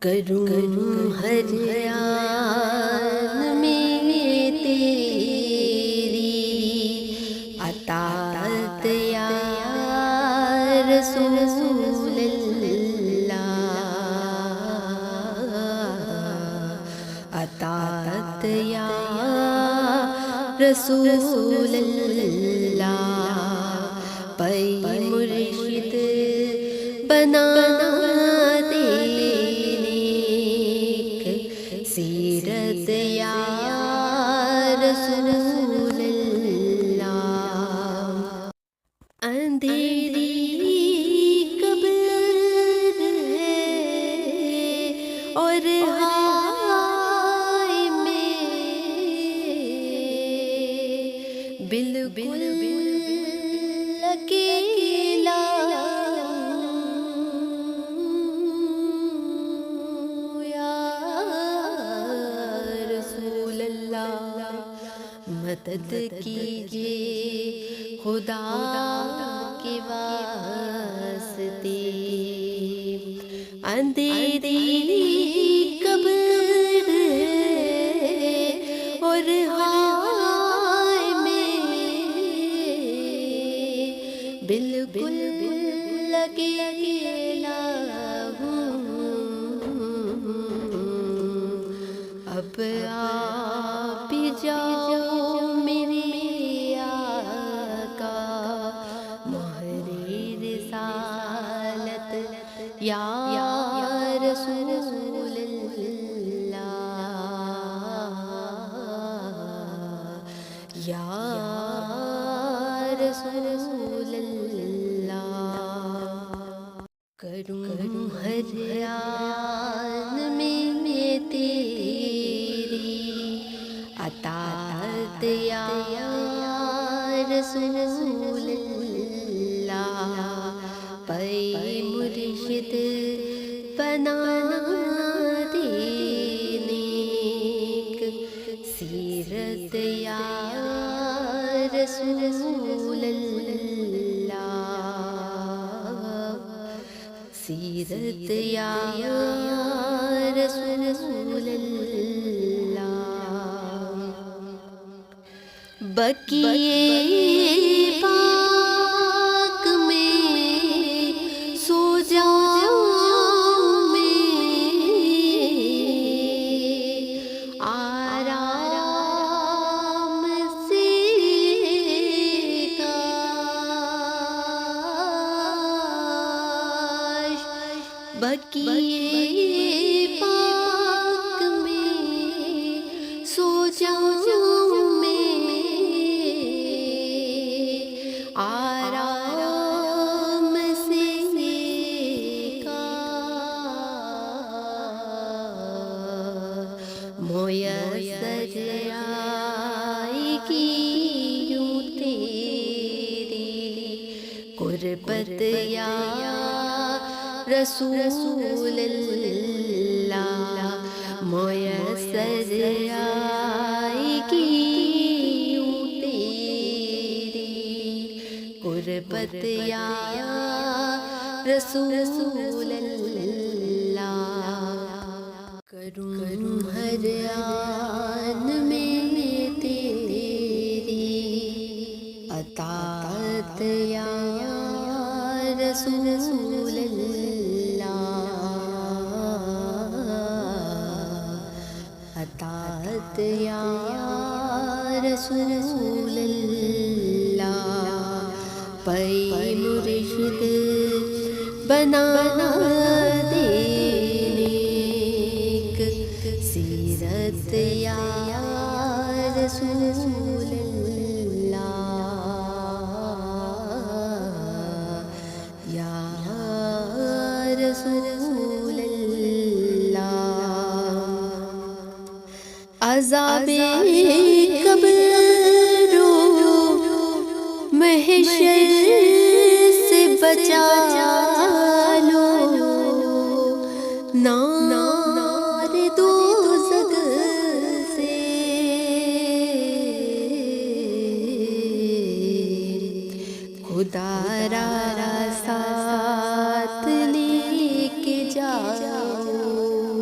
کروں ہر آن میں تیری اطاعت یا رسول اللہ، اطاعت یا رسول اللہ، پئی مرشد بنا سیرت یا رسول اللہ، اندھیری قبر ہے اور ہائے میں بالکل اکیلا مدد کیجیے خدا کے واسطے، اندھیری قبر ہے اور ہائے میں بالکل اکیلا ہوں، اب آپ جاؤ میرے آقا، مہر رسالت یا رسول اللہ، یا رسول اللہ، کروں ہر آن میں تیری اطاعت یا رسول اللہ، پئی مرشد بنا دینے سیرت یا رسول اللہ، سیرت یا رسول اللہ، بقیے پاک میں سو جاؤں میں، آرام سے کاش بقیے پاک میں سو جاؤں میں، آرام سے میسر آئے گی یوں تیری قربت یا رسول اللہ، میسر آئے گی یوں تیری قربت یا رسول اللہ، کروں ہر آن میں تیری اطاعت یا رسول اللہ، اطاعت یا رسول اللہ، پئی مرشد بنا دینے سیرت یا رسول اللہ، یا رسول اللہ، عذاب قبر و محشر سے بچا لو، نار دوزخ سے خدا را ساتھ لے کے جاؤ،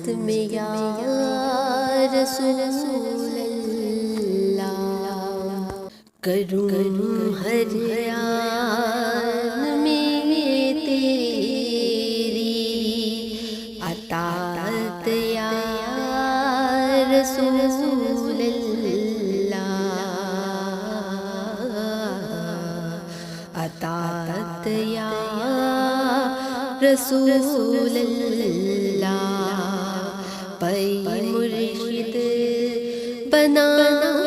مسجد میں یا رسول اللہ، کروں ہر آن میں تیری اطاعت یا رسول اللہ، اطاعت یا رسول اللہ، پئی مرشد بنانا